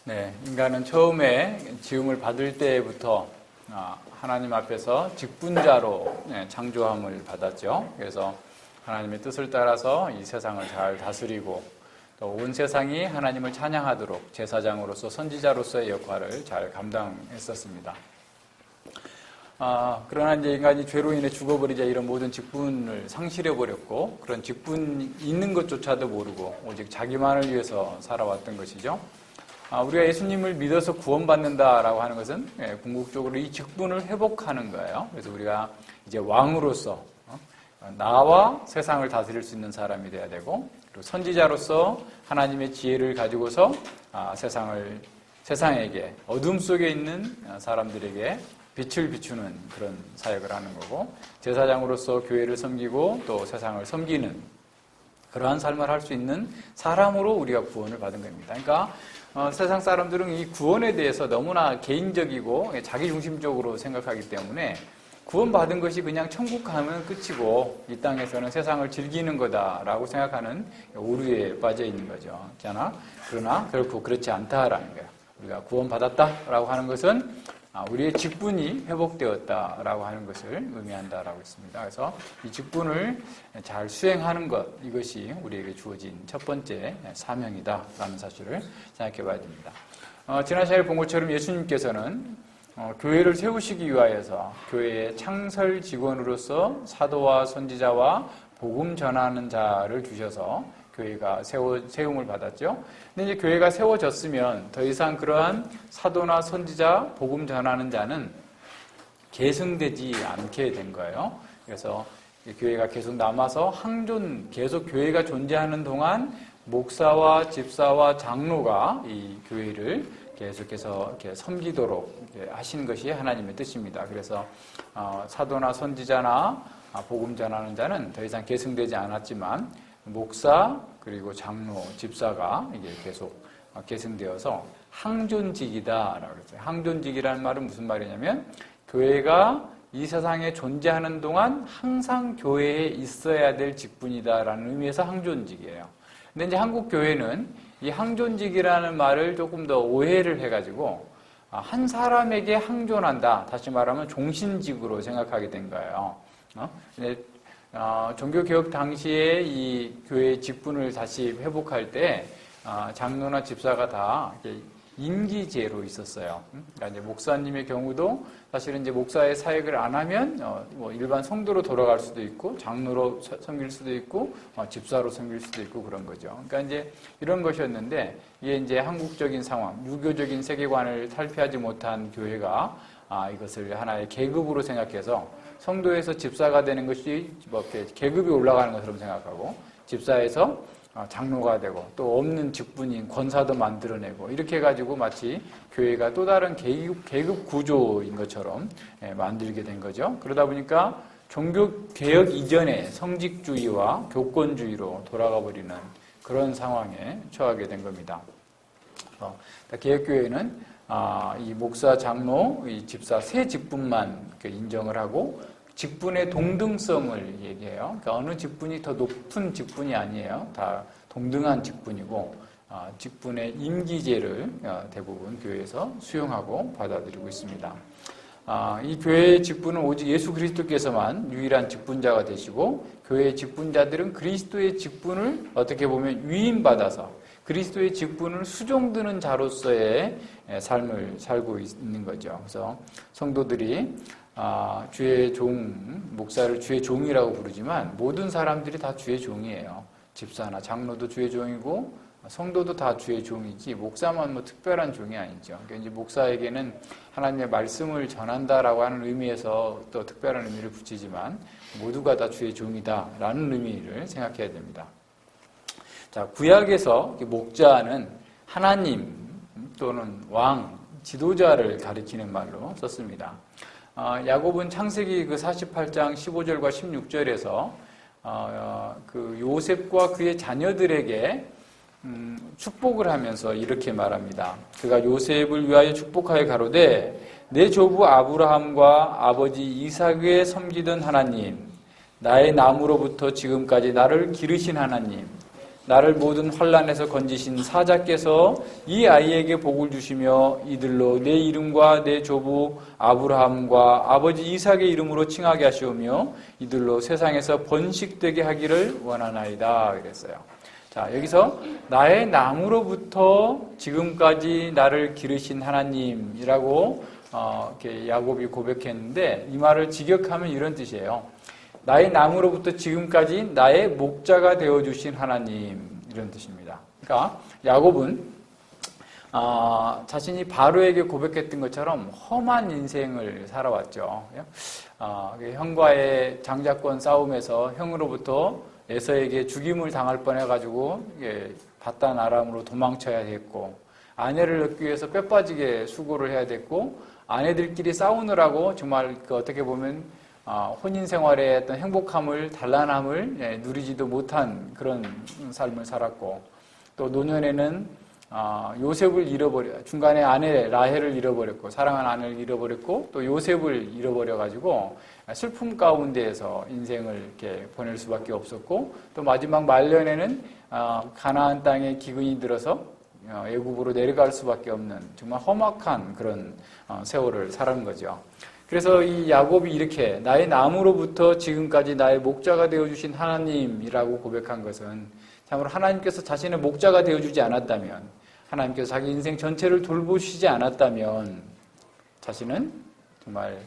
네, 인간은 처음에 지음을 받을 때부터 하나님 앞에서 직분자로 창조함을 받았죠. 그래서 하나님의 뜻을 따라서 이 세상을 잘 다스리고 또 온 세상이 하나님을 찬양하도록 제사장으로서 선지자로서의 역할을 잘 감당했었습니다. 그러나 이제 인간이 죄로 인해 죽어버리자 이런 모든 직분을 상실해버렸고 그런 직분 있는 것조차도 모르고 오직 자기만을 위해서 살아왔던 것이죠. 우리가 예수님을 믿어서 구원받는다라고 하는 것은 궁극적으로 이 직분을 회복하는 거예요. 그래서 우리가 이제 왕으로서 나와 세상을 다스릴 수 있는 사람이 돼야 되고 그리고 선지자로서 하나님의 지혜를 가지고서 세상에게 어둠 속에 있는 사람들에게 빛을 비추는 그런 사역을 하는 거고 제사장으로서 교회를 섬기고 또 세상을 섬기는 그러한 삶을 할 수 있는 사람으로 우리가 구원을 받은 겁니다. 그러니까 세상 사람들은 이 구원에 대해서 너무나 개인적이고 자기중심적으로 생각하기 때문에 구원받은 것이 그냥 천국 가면 끝이고 이 땅에서는 세상을 즐기는 거다라고 생각하는 오류에 빠져 있는 거죠. 그러나 결코 그렇지 않다라는 거예요. 우리가 구원받았다라고 하는 것은 우리의 직분이 회복되었다라고 하는 것을 의미한다라고 했습니다. 그래서 이 직분을 잘 수행하는 것, 이것이 우리에게 주어진 첫 번째 사명이다라는 사실을 생각해 봐야 됩니다. 지난 시간에 본 것처럼 예수님께서는 교회를 세우시기 위하여서 교회의 창설 직원으로서 사도와 선지자와 복음 전하는 자를 주셔서 교회가 세움을 받았죠. 근데 이제 교회가 세워졌으면 더 이상 그러한 사도나 선지자, 복음 전하는 자는 계승되지 않게 된 거예요. 그래서 교회가 계속 남아서 계속 교회가 존재하는 동안 목사와 집사와 장로가 이 교회를 계속해서 이렇게 섬기도록 하신 것이 하나님의 뜻입니다. 그래서 사도나 선지자나 복음 전하는 자는 더 이상 계승되지 않았지만 목사 그리고 장로, 집사가 이게 계속 계승되어서 항존직이다라고 그랬어요. 항존직이라는 말은 무슨 말이냐면 교회가 이 세상에 존재하는 동안 항상 교회에 있어야 될 직분이다라는 의미에서 항존직이에요. 근데 이제 한국 교회는 이 항존직이라는 말을 조금 더 오해를 해가지고 한 사람에게 항존한다. 다시 말하면 종신직으로 생각하게 된 거예요. 근데 종교개혁 당시에 이 교회의 직분을 다시 회복할 때 장로나 집사가 다 임기제로 있었어요. 그러니까 이제 목사님의 경우도 사실은 이제 목사의 사역을 안 하면 뭐 일반 성도로 돌아갈 수도 있고 장로로 섬길 수도 있고 집사로 섬길 수도 있고 그런 거죠. 그러니까 이제 이런 것이었는데 이게 이제 한국적인 상황, 유교적인 세계관을 탈피하지 못한 교회가 이것을 하나의 계급으로 생각해서 성도에서 집사가 되는 것이 뭐 이렇게 계급이 올라가는 것처럼 생각하고 집사에서 장로가 되고 또 없는 직분인 권사도 만들어내고 이렇게 해가지고 마치 교회가 또 다른 계급 구조인 것처럼 만들게 된 거죠. 그러다 보니까 종교개혁 이전에 성직주의와 교권주의로 돌아가 버리는 그런 상황에 처하게 된 겁니다. 개혁교회는 이 목사, 장로, 이 집사 세 직분만 인정을 하고 직분의 동등성을 얘기해요. 그러니까 어느 직분이 더 높은 직분이 아니에요. 다 동등한 직분이고 직분의 임기제를 대부분 교회에서 수용하고 받아들이고 있습니다. 이 교회의 직분은 오직 예수 그리스도께서만 유일한 직분자가 되시고 교회의 직분자들은 그리스도의 직분을 어떻게 보면 위임받아서 그리스도의 직분을 수종드는 자로서의 삶을 살고 있는 거죠. 그래서 성도들이 주의 종, 목사를 주의 종이라고 부르지만 모든 사람들이 다 주의 종이에요. 집사나 장로도 주의 종이고 성도도 다 주의 종이지 목사만 뭐 특별한 종이 아니죠. 그러니까 이제 목사에게는 하나님의 말씀을 전한다라고 하는 의미에서 또 특별한 의미를 붙이지만 모두가 다 주의 종이다라는 의미를 생각해야 됩니다. 자, 구약에서 목자는 하나님 또는 왕, 지도자를 가리키는 말로 썼습니다. 야곱은 창세기 48장 15절과 16절에서 그 요셉과 그의 자녀들에게 축복을 하면서 이렇게 말합니다. 그가 요셉을 위하여 축복하여 가로되 내 조부 아브라함과 아버지 이삭에 섬기던 하나님, 나의 나무로부터 지금까지 나를 기르신 하나님, 나를 모든 환난에서 건지신 사자께서 이 아이에게 복을 주시며 이들로 내 이름과 내 조부 아브라함과 아버지 이삭의 이름으로 칭하게 하시오며 이들로 세상에서 번식되게 하기를 원하나이다 그랬어요. 자, 여기서 나의 나무로부터 지금까지 나를 기르신 하나님이라고 이렇게 야곱이 고백했는데, 이 말을 직역하면 이런 뜻이에요. 나의 나무로부터 지금까지 나의 목자가 되어주신 하나님, 이런 뜻입니다. 그러니까 야곱은 자신이 바로에게 고백했던 것처럼 험한 인생을 살아왔죠. 형과의 장자권 싸움에서 형으로부터 에서에게 죽임을 당할 뻔해가지고 바단 아람으로 도망쳐야 됐고, 아내를 얻기 위해서 뼈빠지게 수고를 해야 됐고, 아내들끼리 싸우느라고 정말 어떻게 보면 혼인 생활의 어떤 행복함을, 단란함을 누리지도 못한 그런 삶을 살았고, 또 노년에는 요셉을 중간에 아내 라헬을 잃어버렸고, 사랑하는 아내를 잃어버렸고, 또 요셉을 잃어버려가지고 슬픔 가운데에서 인생을 이렇게 보낼 수밖에 없었고, 또 마지막 말년에는 가나안 땅에 기근이 들어서 애굽으로 내려갈 수밖에 없는 정말 험악한 그런 세월을 살은 거죠. 그래서 이 야곱이 이렇게 나의 나무로부터 지금까지 나의 목자가 되어주신 하나님이라고 고백한 것은, 참으로 하나님께서 자신의 목자가 되어주지 않았다면, 하나님께서 자기 인생 전체를 돌보시지 않았다면 자신은 정말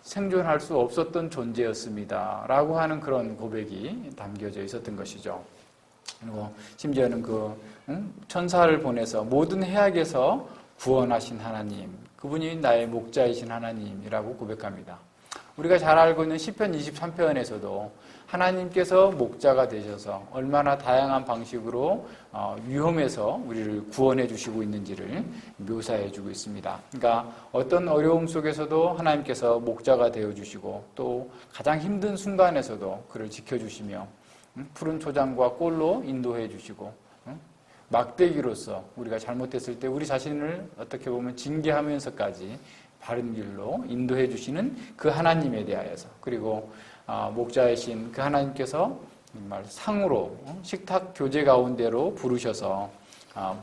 생존할 수 없었던 존재였습니다 라고 하는 그런 고백이 담겨져 있었던 것이죠. 그리고 심지어는 천사를 보내서 모든 해악에서 구원하신 하나님, 그분이 나의 목자이신 하나님이라고 고백합니다. 우리가 잘 알고 있는 시편 23편에서도 하나님께서 목자가 되셔서 얼마나 다양한 방식으로 위험에서 우리를 구원해 주시고 있는지를 묘사해 주고 있습니다. 그러니까 어떤 어려움 속에서도 하나님께서 목자가 되어 주시고, 또 가장 힘든 순간에서도 그를 지켜주시며 푸른 초장과 꿀로 인도해 주시고, 막대기로서 우리가 잘못했을 때 우리 자신을 어떻게 보면 징계하면서까지 바른 길로 인도해 주시는 그 하나님에 대하여서, 그리고 목자이신 그 하나님께서 정말 상으로 식탁 교제 가운데로 부르셔서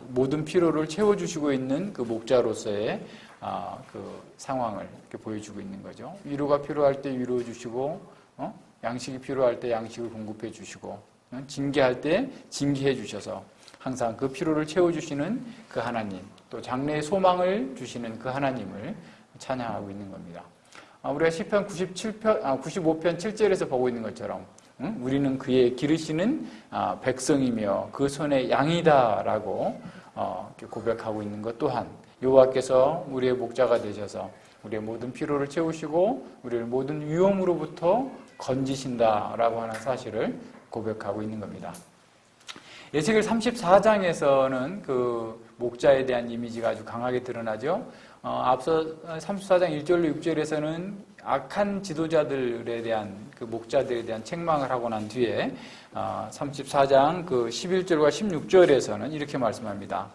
모든 필요를 채워주시고 있는 그 목자로서의 그 상황을 이렇게 보여주고 있는 거죠. 위로가 필요할 때 위로해 주시고, 양식이 필요할 때 양식을 공급해 주시고, 징계할 때 징계해 주셔서 항상 그 필요를 채워주시는 그 하나님, 또 장래의 소망을 주시는 그 하나님을 찬양하고 있는 겁니다. 우리가 시편 95편 7절에서 보고 있는 것처럼 우리는 그의 기르시는 백성이며 그 손의 양이다라고 고백하고 있는 것 또한, 여호와께서 우리의 목자가 되셔서 우리의 모든 필요를 채우시고 우리를 모든 위험으로부터 건지신다라고 하는 사실을 고백하고 있는 겁니다. 에스겔 34장에서는 그 목자에 대한 이미지가 아주 강하게 드러나죠. 앞서 34장 1절로 6절에서는 악한 지도자들에 대한, 그 목자들에 대한 책망을 하고 난 뒤에 34장 그 11절과 16절에서는 이렇게 말씀합니다.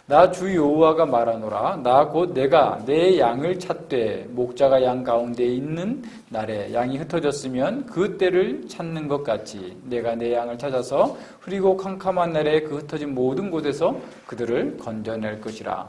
나 주 여호와가 말하노라. 나 곧 내가 내 양을 찾되 목자가 양 가운데 있는 날에 양이 흩어졌으면 그 때를 찾는 것 같이 내가 내 양을 찾아서 흐리고 캄캄한 날에 그 흩어진 모든 곳에서 그들을 건져낼 것이라.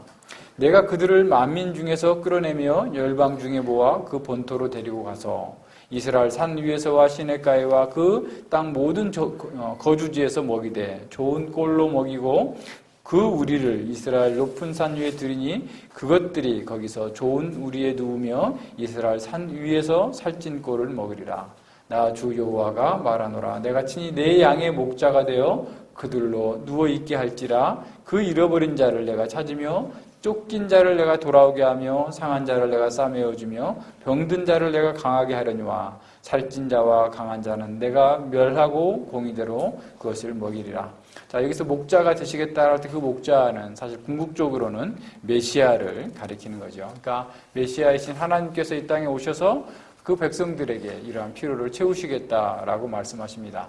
내가 그들을 만민 중에서 끌어내며 열방 중에 모아 그 본토로 데리고 가서 이스라엘 산 위에서와 시냇가에와 그 땅 모든 거주지에서 먹이되 좋은 꼴로 먹이고 그 우리를 이스라엘 높은 산 위에 들이니 그것들이 거기서 좋은 우리에 누우며 이스라엘 산 위에서 살찐 꼴을 먹으리라. 나 주 여호와가 말하노라. 내가 친히 내 양의 목자가 되어 그들로 누워있게 할지라. 그 잃어버린 자를 내가 찾으며 쫓긴 자를 내가 돌아오게 하며 상한 자를 내가 싸매어주며 병든 자를 내가 강하게 하려니와 살찐 자와 강한 자는 내가 멸하고 공의대로 그것을 먹이리라. 자, 여기서 목자가 되시겠다 할 때 그 목자는 사실 궁극적으로는 메시아를 가리키는 거죠. 그러니까 메시아이신 하나님께서 이 땅에 오셔서 그 백성들에게 이러한 필요를 채우시겠다라고 말씀하십니다.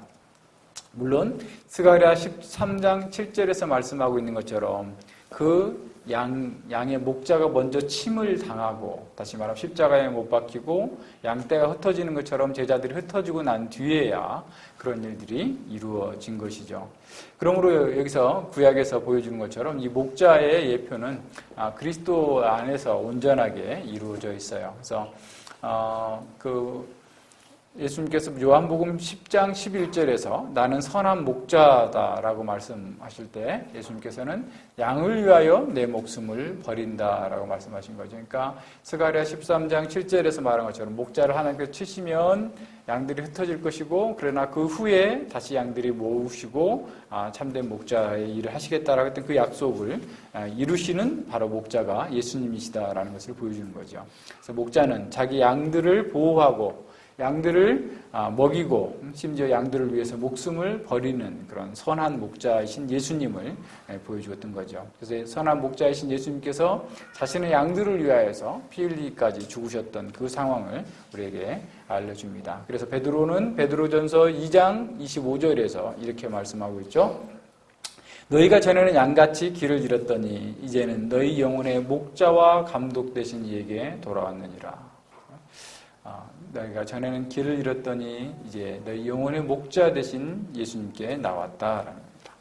물론 스가랴 13장 7절에서 말씀하고 있는 것처럼 그 양의 목자가 먼저 침을 당하고, 다시 말하면 십자가에 못 박히고 양떼가 흩어지는 것처럼 제자들이 흩어지고 난 뒤에야 그런 일들이 이루어진 것이죠. 그러므로 여기서 구약에서 보여주는 것처럼 이 목자의 예표는 그리스도 안에서 온전하게 이루어져 있어요. 그래서 예수님께서 요한복음 10장 11절에서 나는 선한 목자다라고 말씀하실 때 예수님께서는 양을 위하여 내 목숨을 버린다라고 말씀하신 거죠. 그러니까 스가랴 13장 7절에서 말한 것처럼 목자를 하나님께서 치시면 양들이 흩어질 것이고, 그러나 그 후에 다시 양들이 모으시고 참된 목자의 일을 하시겠다라고 했던 그 약속을 이루시는 바로 목자가 예수님이시다라는 것을 보여주는 거죠. 그래서 목자는 자기 양들을 보호하고 양들을 먹이고 심지어 양들을 위해서 목숨을 버리는 그런 선한 목자이신 예수님을 보여주었던 거죠. 그래서 선한 목자이신 예수님께서 자신의 양들을 위하여서 피 흘리기까지 죽으셨던 그 상황을 우리에게 알려줍니다. 그래서 베드로는 베드로전서 2장 25절에서 이렇게 말씀하고 있죠. 너희가 전에는 양같이 길을 잃었더니 이제는 너희 영혼의 목자와 감독 되신 이에게 돌아왔느니라. 너희가 전에는 길을 잃었더니 이제 너희 영혼의 목자 되신 예수님께 나왔다라는 겁니다.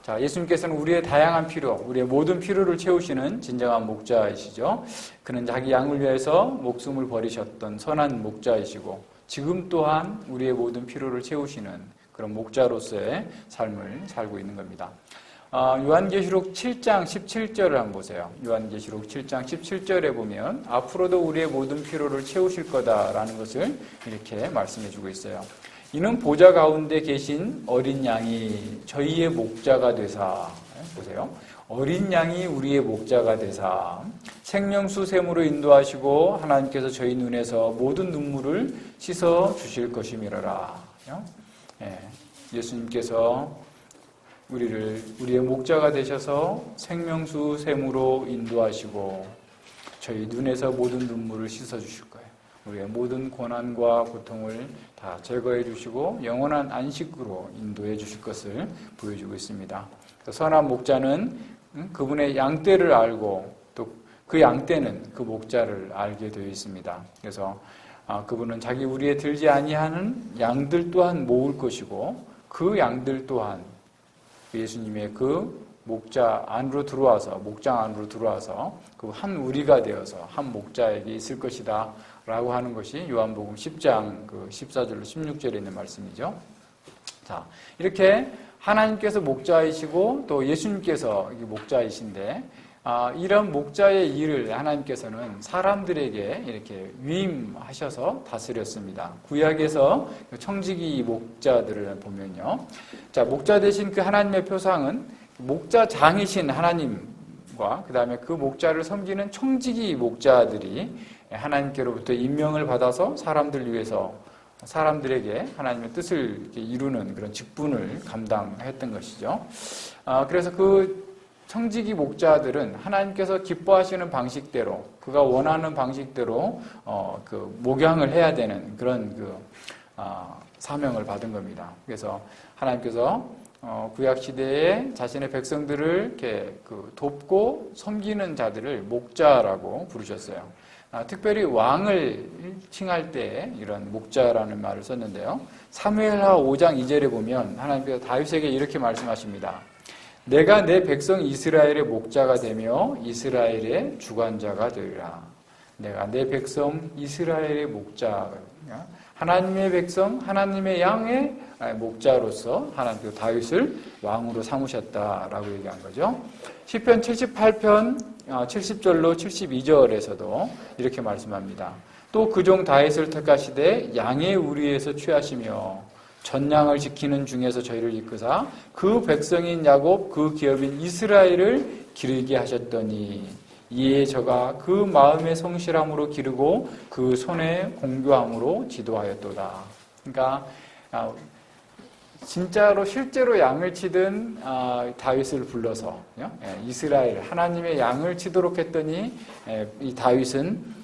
자, 예수님께서는 우리의 다양한 필요, 우리의 모든 필요를 채우시는 진정한 목자이시죠. 그는 자기 양을 위해서 목숨을 버리셨던 선한 목자이시고, 지금 또한 우리의 모든 필요를 채우시는 그런 목자로서의 삶을 살고 있는 겁니다. 요한계시록 7장 17절을 한번 보세요. 요한계시록 7장 17절에 보면 앞으로도 우리의 모든 필요를 채우실 거다라는 것을 이렇게 말씀해 주고 있어요. 이는 보좌 가운데 계신 어린 양이 저희의 목자가 되사, 보세요. 어린 양이 우리의 목자가 되사 생명수 샘으로 인도하시고 하나님께서 저희 눈에서 모든 눈물을 씻어 주실 것이미러라. 예수님께서 우리의 목자가 되셔서 생명수 샘으로 인도하시고 저희 눈에서 모든 눈물을 씻어주실 거예요. 우리의 모든 고난과 고통을 다 제거해 주시고 영원한 안식으로 인도해 주실 것을 보여주고 있습니다. 선한 목자는 그분의 양떼를 알고 또 그 양떼는 그 목자를 알게 되어 있습니다. 그래서 그분은 자기 우리에 들지 아니하는 양들 또한 모을 것이고 그 양들 또한 예수님의 그 목장 안으로 들어와서 그 한 우리가 되어서 한 목자에게 있을 것이다 라고 하는 것이 요한복음 10장 14절로 16절에 있는 말씀이죠. 자, 이렇게 하나님께서 목자이시고 또 예수님께서 목자이신데 이런 목자의 일을 하나님께서는 사람들에게 이렇게 위임하셔서 다스렸습니다. 구약에서 청지기 목자들을 보면요. 자, 목자 대신 그 하나님의 표상은 목자장이신 하나님과 그 다음에 그 목자를 섬기는 청지기 목자들이 하나님께로부터 임명을 받아서 사람들 위해서 사람들에게 하나님의 뜻을 이루는 그런 직분을 감당했던 것이죠. 그래서 그 청지기 목자들은 하나님께서 기뻐하시는 방식대로 그가 원하는 방식대로 목양을 해야 되는 그런 사명을 받은 겁니다. 그래서 하나님께서 구약 시대에 자신의 백성들을 이렇게 돕고 섬기는 자들을 목자라고 부르셨어요. 특별히 왕을 칭할 때 이런 목자라는 말을 썼는데요. 사무엘하 5장 2절에 보면 하나님께서 다윗에게 이렇게 말씀하십니다. 내가 내 백성 이스라엘의 목자가 되며 이스라엘의 주관자가 되리라. 내가 내 백성 이스라엘의 목자가 되리라. 하나님의 백성, 하나님의 양의 목자로서 하나님께서 다윗을 왕으로 삼으셨다라고 얘기한 거죠. 시편 78편 70절로 72절에서도 이렇게 말씀합니다. 또 그 종 다윗을 택하시되 양의 우리에서 취하시며 전양을 지키는 중에서 저희를 이끄사 그 백성인 야곱 그 기업인 이스라엘을 기르게 하셨더니 이에 저가 그 마음의 성실함으로 기르고 그 손의 공교함으로 지도하였도다. 그러니까 진짜로 실제로 양을 치던 다윗을 불러서 이스라엘 하나님의 양을 치도록 했더니 이 다윗은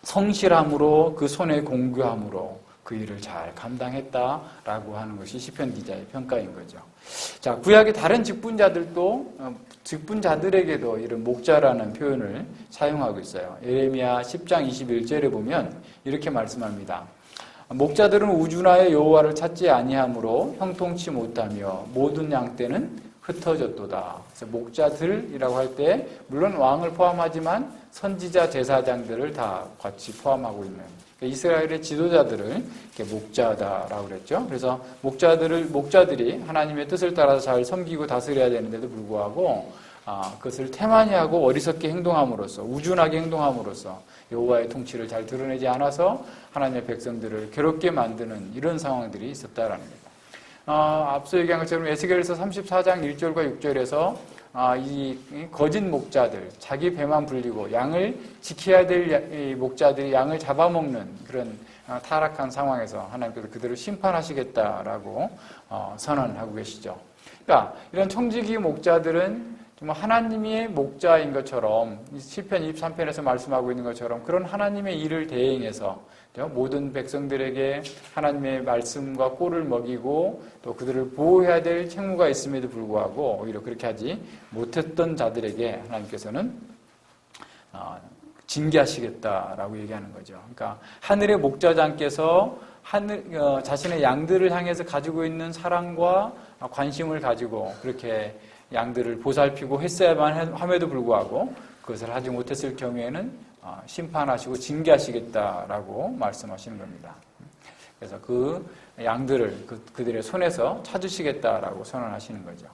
성실함으로 그 손의 공교함으로 그 일을 잘 감당했다라고 하는 것이 시편 기자의 평가인 거죠. 자, 구약의 다른 직분자들에게도 이런 목자라는 표현을 사용하고 있어요. 예레미야 10장 21절에 보면 이렇게 말씀합니다. 목자들은 우주나의 여호와를 찾지 아니하므로 형통치 못하며 모든 양떼는 흩어졌도다. 그래서 목자들이라고 할 때 물론 왕을 포함하지만 선지자 제사장들을 다 같이 포함하고 있는 이스라엘의 지도자들을 이렇게 목자다라고 그랬죠. 그래서 목자들이 하나님의 뜻을 따라서 잘 섬기고 다스려야 되는데도 불구하고 그것을 태만히 하고 어리석게 행동함으로써 우준하게 행동함으로써 여호와의 통치를 잘 드러내지 않아서 하나님의 백성들을 괴롭게 만드는 이런 상황들이 있었다라는 겁니다. 앞서 얘기한 것처럼 에스겔서 34장 1절과 6절에서 이 거짓 목자들, 자기 배만 불리고 양을 지켜야 될 목자들이 양을 잡아먹는 그런 타락한 상황에서 하나님께서 그들을 심판하시겠다라고 선언하고 계시죠. 그러니까 이런 청지기 목자들은 정말 하나님의 목자인 것처럼 시편 23편에서 말씀하고 있는 것처럼 그런 하나님의 일을 대행해서 모든 백성들에게 하나님의 말씀과 꼴을 먹이고 또 그들을 보호해야 될 책무가 있음에도 불구하고 오히려 그렇게 하지 못했던 자들에게 하나님께서는 징계하시겠다라고 얘기하는 거죠. 그러니까 하늘의 목자장께서 자신의 양들을 향해서 가지고 있는 사랑과 관심을 가지고 그렇게 양들을 보살피고 했어야만 함에도 불구하고 그것을 하지 못했을 경우에는 심판하시고 징계하시겠다라고 말씀하시는 겁니다. 그래서 그 양들을 그들의 손에서 찾으시겠다라고 선언하시는 거죠.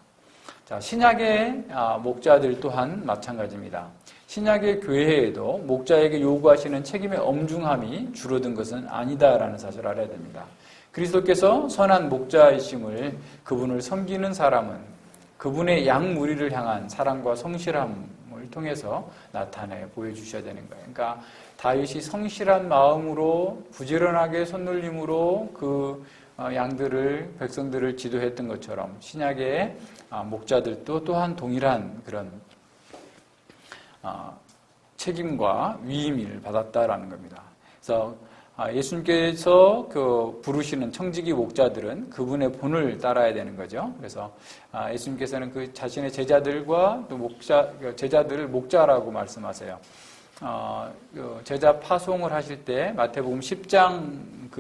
자, 신약의 목자들 또한 마찬가지입니다. 신약의 교회에도 목자에게 요구하시는 책임의 엄중함이 줄어든 것은 아니다라는 사실을 알아야 됩니다. 그리스도께서 선한 목자이심을 그분을 섬기는 사람은 그분의 양 무리를 향한 사랑과 성실함을 통해서 나타내 보여주셔야 되는 거예요. 그러니까 다윗이 성실한 마음으로 부지런하게 손놀림으로 그 백성들을 지도했던 것처럼 신약의 목자들도 또한 동일한 그런 책임과 위임을 받았다라는 겁니다. 그래서 예수님께서 부르시는 청지기 목자들은 그분의 본을 따라야 되는 거죠. 그래서 예수님께서는 그 자신의 제자들과 또 제자들을 목자라고 말씀하세요. 제자 파송을 하실 때 마태복음 10장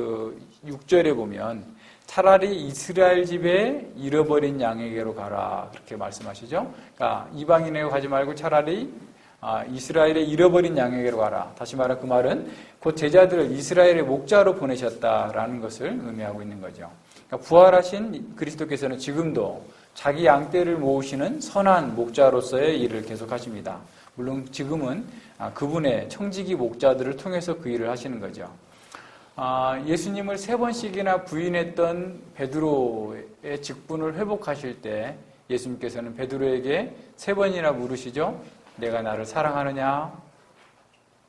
6절에 보면 차라리 이스라엘 집에 잃어버린 양에게로 가라 그렇게 말씀하시죠. 그러니까 이방인에게 가지 말고 차라리 이스라엘의 잃어버린 양에게로 가라. 다시 말해 그 말은 곧 제자들을 이스라엘의 목자로 보내셨다라는 것을 의미하고 있는 거죠. 그러니까 부활하신 그리스도께서는 지금도 자기 양떼를 모으시는 선한 목자로서의 일을 계속하십니다. 물론 지금은 그분의 청지기 목자들을 통해서 그 일을 하시는 거죠. 예수님을 3번씩이나 부인했던 베드로의 직분을 회복하실 때 예수님께서는 베드로에게 3번이나 물으시죠. 내가 나를 사랑하느냐?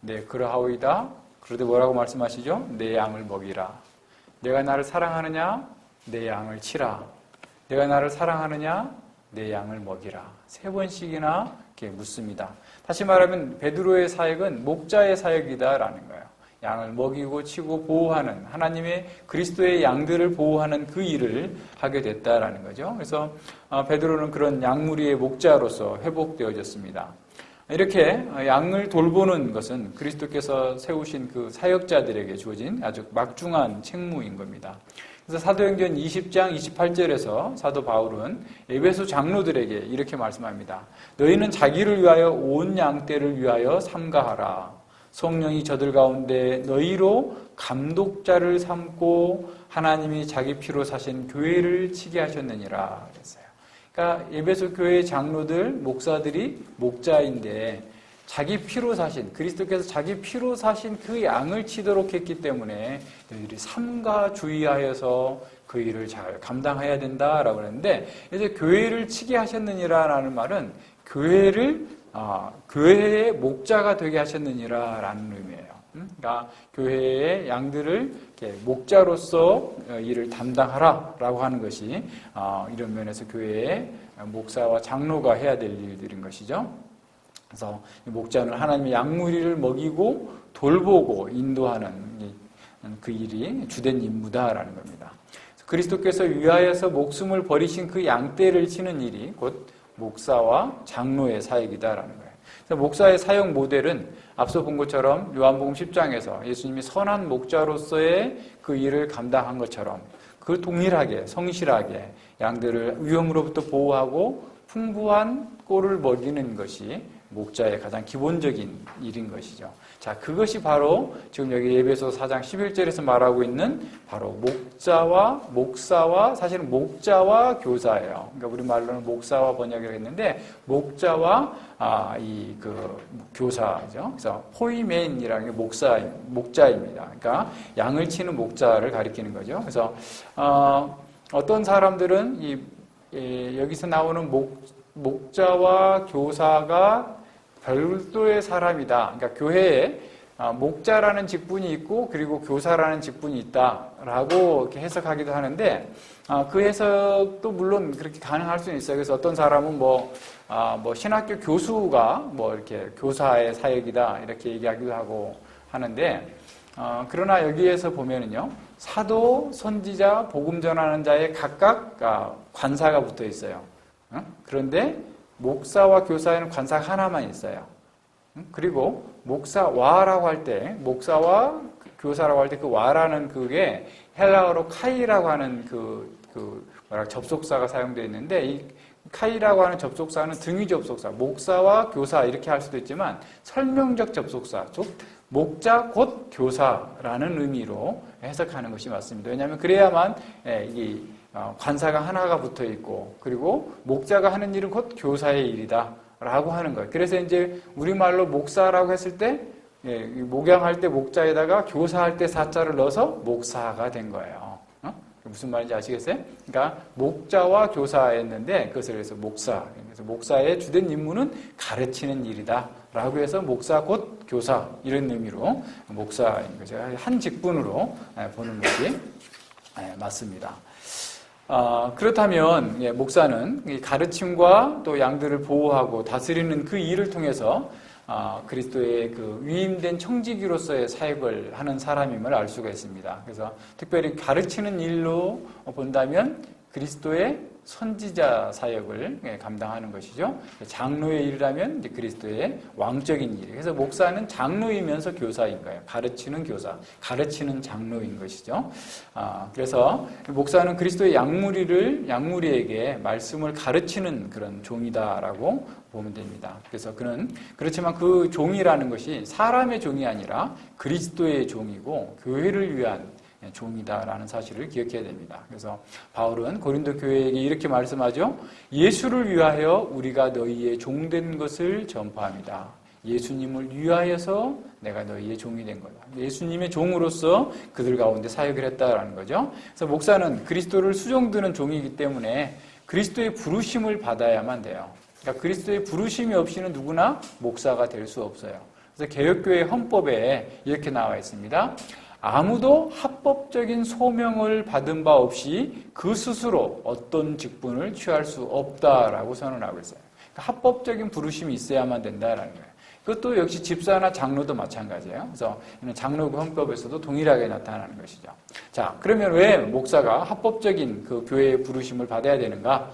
네, 그러하오이다. 그런데 뭐라고 말씀하시죠? 내 양을 먹이라. 내가 나를 사랑하느냐? 내 양을 치라. 내가 나를 사랑하느냐? 내 양을 먹이라. 3번씩이나 이렇게 묻습니다. 다시 말하면 베드로의 사역은 목자의 사역이다라는 거예요. 양을 먹이고 치고 보호하는 하나님의 그리스도의 양들을 보호하는 그 일을 하게 됐다라는 거죠. 그래서 베드로는 그런 양무리의 목자로서 회복되어졌습니다. 이렇게 양을 돌보는 것은 그리스도께서 세우신 그 사역자들에게 주어진 아주 막중한 책무인 겁니다. 그래서 사도행전 20장 28절에서 사도 바울은 에베소 장로들에게 이렇게 말씀합니다. 너희는 자기를 위하여 온 양떼를 위하여 삼가하라. 성령이 저들 가운데 너희로 감독자를 삼고 하나님이 자기 피로 사신 교회를 치게 하셨느니라 그랬어요. 그러니까 에베소 교회의 장로들, 목사들이 목자인데 자기 피로 사신, 그리스도께서 자기 피로 사신 그 양을 치도록 했기 때문에 너희들이 삼가 주의하여서 그 일을 잘 감당해야 된다라고 그랬는데 이제 교회를 치게 하셨느니라라는 말은 교회의 목자가 되게 하셨느니라라는 의미예요. 그러니까 교회의 양들을 이렇게 목자로서 일을 담당하라라고 하는 것이 이런 면에서 교회의 목사와 장로가 해야 될 일들인 것이죠. 그래서 목자는 하나님의 양무리를 먹이고 돌보고 인도하는 그 일이 주된 임무다라는 겁니다. 그리스도께서 위하여서 목숨을 버리신 그 양떼를 치는 일이 곧 목사와 장로의 사역이다라는 거예요. 그래서 목사의 사역 모델은 앞서 본 것처럼 요한복음 10장에서 예수님이 선한 목자로서의 그 일을 감당한 것처럼 그 동일하게 성실하게 양들을 위험으로부터 보호하고 풍부한 꼴을 먹이는 것이 목자의 가장 기본적인 일인 것이죠. 자, 그것이 바로 지금 여기 에베소 4장 11절에서 말하고 있는 바로 목사와 사실은 목자와 교사예요. 그러니까 우리 말로는 목사와 번역을 했는데 목자와 교사죠. 그래서 포이멘이라는 게 목자입니다. 그러니까 양을 치는 목자를 가리키는 거죠. 그래서 어떤 사람들은 여기서 나오는 목자와 교사가 별도의 사람이다. 그러니까 교회에 목자라는 직분이 있고 그리고 교사라는 직분이 있다라고 이렇게 해석하기도 하는데 그 해석도 물론 그렇게 가능할 수는 있어요. 그래서 어떤 사람은 신학교 교수가 이렇게 교사의 사역이다 이렇게 얘기하기도 하고 하는데 그러나 여기에서 보면은요 사도, 선지자, 복음 전하는 자에 각각 관사가 붙어 있어요. 그런데 목사와 교사에는 관사가 하나만 있어요. 그리고 목사와라고 할 때, 목사와 교사라고 할 때 그 와라는 그게 헬라어로 카이라고 하는 접속사가 사용되어 있는데 이 카이라고 하는 접속사는 등위 접속사, 목사와 교사 이렇게 할 수도 있지만 설명적 접속사, 즉 목자 곧 교사라는 의미로 해석하는 것이 맞습니다. 왜냐하면 그래야만 이 관사가 하나가 붙어 있고 그리고 목자가 하는 일은 곧 교사의 일이다 라고 하는 거예요. 그래서 이제 우리말로 목사라고 했을 때 목양할 때 목자에다가 교사할 때 사자를 넣어서 목사가 된 거예요. 무슨 말인지 아시겠어요? 그러니까 목자와 교사였는데 그것을 해서 목사. 그래서 목사의 주된 임무는 가르치는 일이다 라고 해서 목사 곧 교사 이런 의미로 목사인 거죠. 한 직분으로 보는 것이 맞습니다. 그렇다면 목사는 가르침과 또 양들을 보호하고 다스리는 그 일을 통해서 그리스도의 그 위임된 청지기로서의 사역을 하는 사람임을 알 수가 있습니다. 그래서 특별히 가르치는 일로 본다면 그리스도의 선지자 사역을 감당하는 것이죠. 장로의 일이라면 이제 그리스도의 왕적인 일. 그래서 목사는 장로이면서 교사인 거예요. 가르치는 교사, 가르치는 장로인 것이죠. 그래서 목사는 그리스도의 양무리에게 말씀을 가르치는 그런 종이다라고 보면 됩니다. 그래서 그렇지만 그 종이라는 것이 사람의 종이 아니라 그리스도의 종이고 교회를 위한 종이다라는 사실을 기억해야 됩니다. 그래서 바울은 고린도 교회에게 이렇게 말씀하죠. 예수를 위하여 우리가 너희의 종된 것을 전파합니다. 예수님을 위하여서 내가 너희의 종이 된 거다. 예수님의 종으로서 그들 가운데 사역을 했다라는 거죠. 그래서 목사는 그리스도를 수종드는 종이기 때문에 그리스도의 부르심을 받아야만 돼요. 그러니까 그리스도의 부르심이 없이는 누구나 목사가 될 수 없어요. 그래서 개혁교회 헌법에 이렇게 나와 있습니다. 아무도 합법적인 소명을 받은 바 없이 그 스스로 어떤 직분을 취할 수 없다라고 선언하고 있어요. 그러니까 합법적인 부르심이 있어야만 된다라는 거예요. 그것도 역시 집사나 장로도 마찬가지예요. 그래서 장로교 헌법에서도 동일하게 나타나는 것이죠. 자, 그러면 왜 목사가 합법적인 그 교회의 부르심을 받아야 되는가?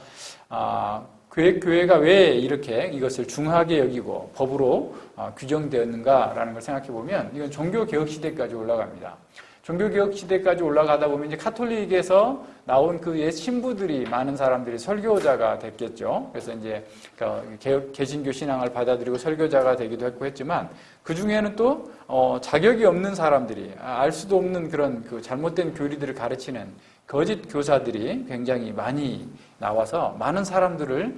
교회가 왜 이렇게 이것을 중하게 여기고 법으로 규정되었는가라는 걸 생각해 보면 이건 종교개혁 시대까지 올라갑니다. 종교개혁 시대까지 올라가다 보면 이제 카톨릭에서 나온 그 옛 신부들이 많은 사람들이 설교자가 됐겠죠. 그래서 이제 개신교 신앙을 받아들이고 설교자가 되기도 했고 했지만 그 중에는 또 자격이 없는 사람들이 알 수도 없는 그런 그 잘못된 교리들을 가르치는 거짓 교사들이 굉장히 많이 나와서 많은 사람들을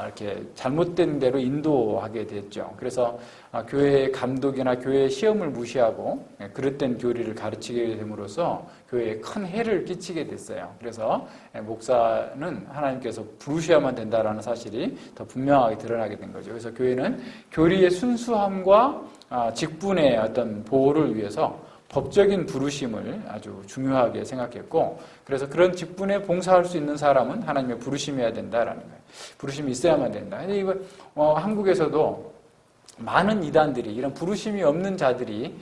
이렇게 잘못된 대로 인도하게 됐죠. 그래서 교회의 감독이나 교회의 시험을 무시하고 그릇된 교리를 가르치게 됨으로써 교회에 큰 해를 끼치게 됐어요. 그래서 목사는 하나님께서 부르셔야만 된다라는 사실이 더 분명하게 드러나게 된 거죠. 그래서 교회는 교리의 순수함과 직분의 어떤 보호를 위해서 법적인 부르심을 아주 중요하게 생각했고 그래서 그런 직분에 봉사할 수 있는 사람은 하나님의 부르심이어야 된다라는 거예요. 부르심이 있어야만 된다. 근데 이거 한국에서도 많은 이단들이, 이런 부르심이 없는 자들이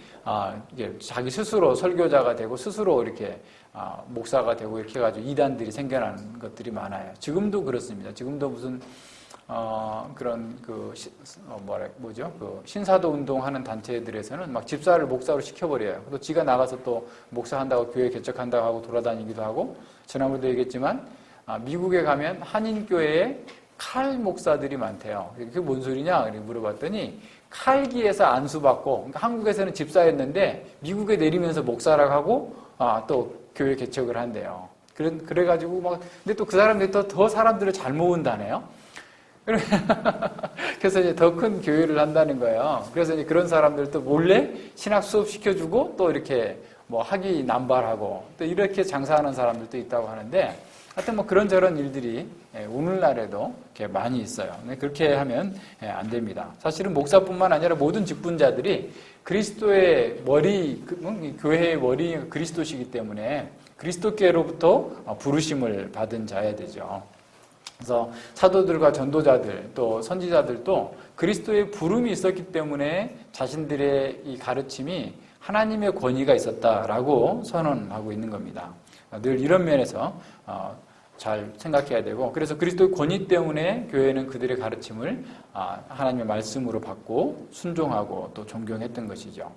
이게 자기 스스로 설교자가 되고 스스로 이렇게 목사가 되고 이렇게 해가지고 이단들이 생겨나는 것들이 많아요. 지금도 그렇습니다. 지금도 무슨 그런 그 신사도 운동하는 단체들에서는 막 집사를 목사로 시켜버려요. 또 지가 나가서 또 목사한다고 교회 개척한다고 하고 돌아다니기도 하고, 지난번에도 얘기했지만 미국에 가면 한인교회에 칼 목사들이 많대요. 그게 뭔 소리냐? 이렇게 물어봤더니 칼기에서 안수받고, 그러니까 한국에서는 집사였는데 미국에 내리면서 목사라고 하고 또 교회 개척을 한대요. 그래가지고 막, 근데 또 그 사람들이 더 사람들을 잘 모은다네요. 그래서 이제 더 큰 교회를 한다는 거예요. 그래서 이제 그런 사람들도 몰래 신학 수업 시켜주고 또 이렇게 뭐 학위 남발하고 또 이렇게 장사하는 사람들도 있다고 하는데, 하여튼 뭐 그런저런 일들이 오늘날에도 이렇게 많이 있어요. 그렇게 하면 안 됩니다. 사실은 목사뿐만 아니라 모든 직분자들이 그리스도의 머리, 교회의 머리 그리스도시기 때문에 그리스도께로부터 부르심을 받은 자야 되죠. 그래서 사도들과 전도자들 또 선지자들도 그리스도의 부름이 있었기 때문에 자신들의 이 가르침이 하나님의 권위가 있었다라고 선언하고 있는 겁니다. 늘 이런 면에서 잘 생각해야 되고, 그래서 그리스도의 권위 때문에 교회는 그들의 가르침을 하나님의 말씀으로 받고 순종하고 또 존경했던 것이죠.